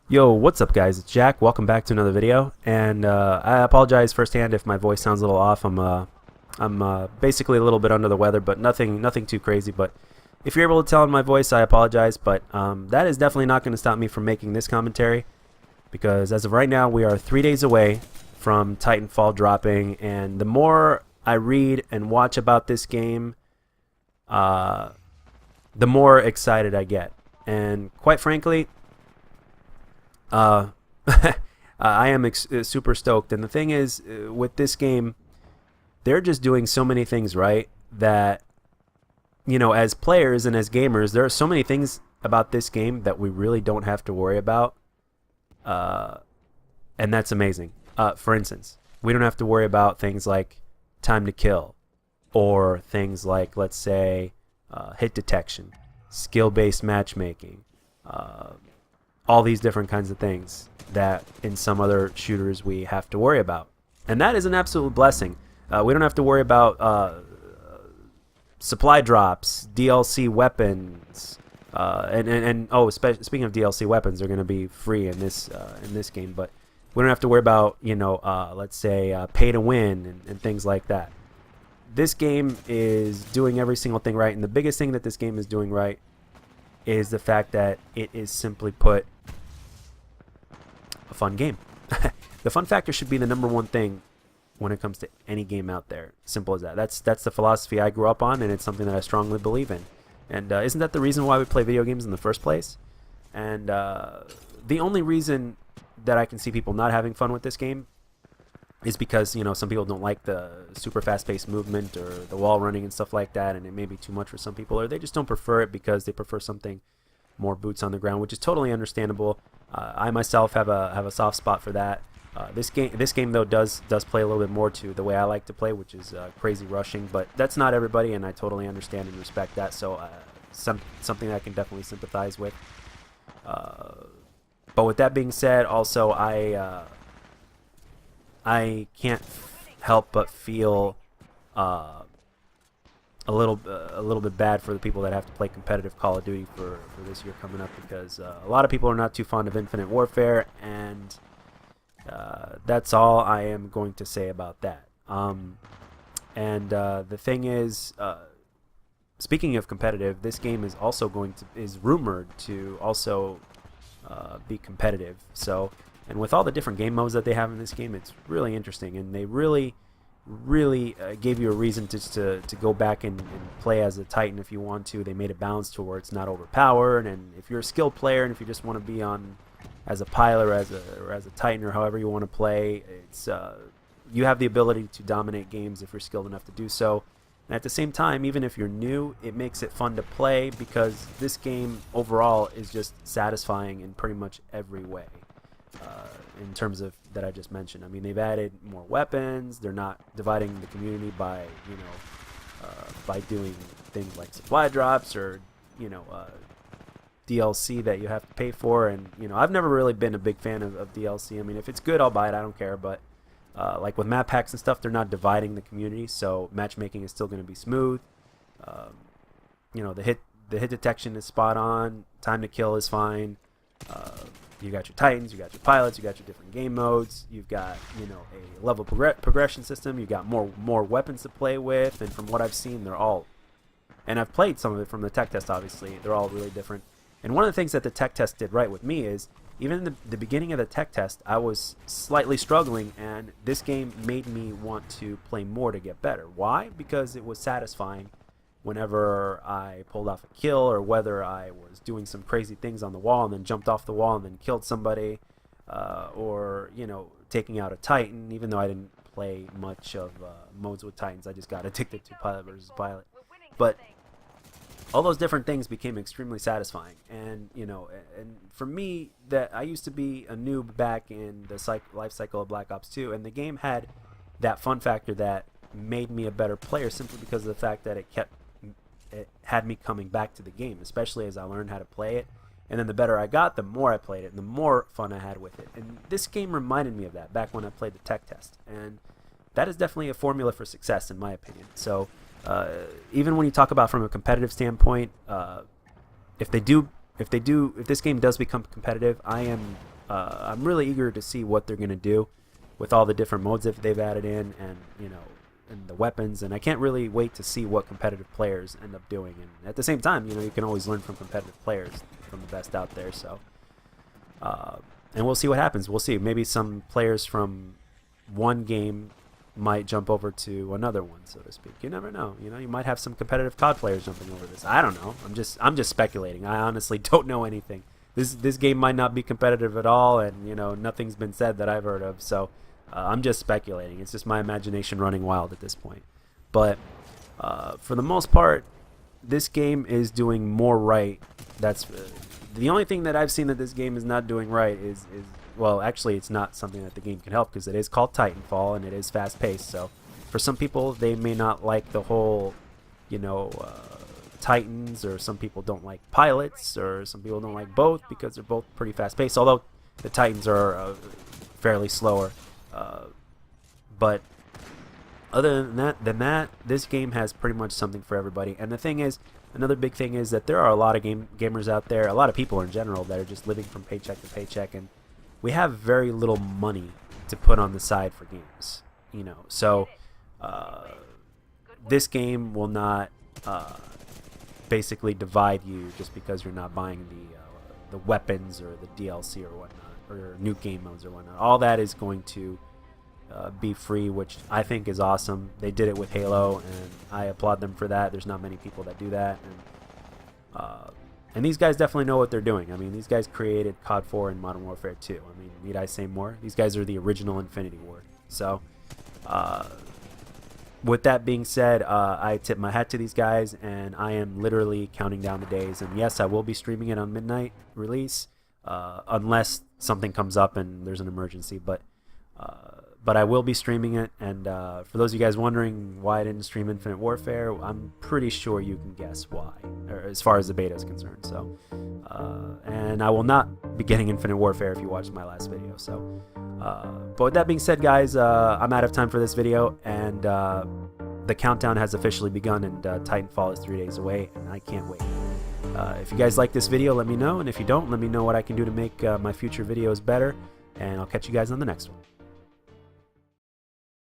Yo, what's up, guys? It's Jack. Welcome back to another video, and I apologize firsthand if my voice sounds a little off. I'm basically a little bit under the weather, but nothing too crazy. But if you're able to tell in my voice, I apologize. But that is definitely not going to stop me from making this commentary, because as of right now, we are 3 days away from Titanfall dropping, and the more I read and watch about this game, uh, the more excited I get. And quite frankly, uh, I am super stoked. And the thing is, with this game, they're just doing so many things right that, as players and as gamers, there are so many things about this game that we really don't have to worry about. Uh, and that's amazing. For instance, we don't have to worry about things like time to kill or things like, let's say, hit detection, skill-based matchmaking, uh, all these different kinds of things that in some other shooters we have to worry about. And that is an absolute blessing. We don't have to worry about supply drops, DLC weapons, and speaking of DLC weapons, they're going to be free in this game. But we don't have to worry about let's say pay to win and things like that. This game is doing every single thing right, and the biggest thing that this game is doing right is the fact that it is, simply put, a fun game. The fun factor should be the number one thing when it comes to any game out there. Simple as that. That's the philosophy I grew up on, and it's something that I strongly believe in. And isn't that the reason why we play video games in the first place? And the only reason that I can see people not having fun with this game is because some people don't like the super fast-paced movement or the wall running and stuff like that, and it may be too much for some people, or they just don't prefer it because they prefer something more boots on the ground, which is totally understandable. I myself have a soft spot for that. This game though does play a little bit more to the way I like to play, which is crazy rushing, but that's not everybody, and I totally understand and respect that. So something I can definitely sympathize with. But with that being said, also I can't help but feel a little bit bad for the people that have to play competitive Call of Duty for this year coming up, because a lot of people are not too fond of Infinite Warfare, and that's all I am going to say about that. And the thing is, speaking of competitive, this game is also is rumored to also be competitive. So, and with all the different game modes that they have in this game, it's really interesting, and they really gave you a reason to go back and play as a Titan if you want to. They made it balanced to where it's not overpowered, and if you're a skilled player and if you just want to be on as a pilot or as a Titan or however you want to play, it's you have the ability to dominate games if you're skilled enough to do so. And at the same time, even if you're new, it makes it fun to play, because this game overall is just satisfying in pretty much every way. In terms of that I just mentioned, I mean, they've added more weapons. They're not dividing the community by by doing things like supply drops or DLC that you have to pay for. And I've never really been a big fan of DLC. I mean, if it's good, I'll buy it. I don't care. But like with map packs and stuff, they're not dividing the community, so matchmaking is still going to be smooth. Um, the hit detection is spot on. Time to kill is fine. You got your Titans, you got your pilots, you got your different game modes. You've got a level progression system. You've got more weapons to play with, and from what I've seen, they're all, and I've played some of it from the tech test. Obviously, they're all really different. And one of the things that the tech test did right with me is, even in the beginning of the tech test, I was slightly struggling, and this game made me want to play more to get better. Why? Because it was satisfying whenever I pulled off a kill, or whether I was doing some crazy things on the wall and then jumped off the wall and then killed somebody, or taking out a Titan. Even though I didn't play much of modes with Titans, I just got addicted to pilot versus pilot. But all those different things became extremely satisfying, and for me, that I used to be a noob back in the life cycle of Black Ops 2, and the game had that fun factor that made me a better player, simply because of the fact that it had me coming back to the game, especially as I learned how to play it. And then the better I got, the more I played it, and the more fun I had with it. And this game reminded me of that back when I played the tech test, and that is definitely a formula for success, in my opinion. So even when you talk about from a competitive standpoint, if this game does become competitive, I am I'm really eager to see what they're going to do with all the different modes that they've added in, and and the weapons. And I can't really wait to see what competitive players end up doing. And at the same time, you can always learn from competitive players, from the best out there. So, and we'll see what happens. We'll see. Maybe some players from one game might jump over to another one, so to speak. You never know. You might have some competitive COD players jumping over this. I don't know. I'm just speculating. I honestly don't know anything. This game might not be competitive at all, and nothing's been said that I've heard of. So I'm just speculating. It's just my imagination running wild at this point. But for the most part, this game is doing more right. That's the only thing that I've seen that this game is not doing right is well, actually, it's not something that the game can help, because it is called Titanfall and it is fast-paced. So for some people, they may not like the whole, Titans, or some people don't like pilots, or some people don't like both, because they're both pretty fast-paced. Although the Titans are fairly slower, but other than that, this game has pretty much something for everybody. And the thing is, another big thing is that there are a lot of gamers out there, a lot of people in general, that are just living from paycheck to paycheck, and we have very little money to put on the side for games, So this game will not basically divide you just because you're not buying the weapons or the DLC or whatnot, or new game modes or whatnot. All that is going to be free, which I think is awesome. They did it with Halo, and I applaud them for that. There's not many people that do that, and these guys definitely know what they're doing. I mean, these guys created COD 4 and Modern Warfare 2. I mean, need I say more? These guys are the original Infinity Ward. So, with that being said, I tip my hat to these guys, and I am literally counting down the days. And yes, I will be streaming it on midnight release, unless something comes up and there's an emergency. But I will be streaming it, and for those of you guys wondering why I didn't stream Infinite Warfare, I'm pretty sure you can guess why, or as far as the beta is concerned. So, and I will not be getting Infinite Warfare if you watched my last video. So, but with that being said, guys, I'm out of time for this video, and the countdown has officially begun, and Titanfall is 3 days away, and I can't wait. If you guys like this video, let me know, and if you don't, let me know what I can do to make my future videos better, and I'll catch you guys on the next one.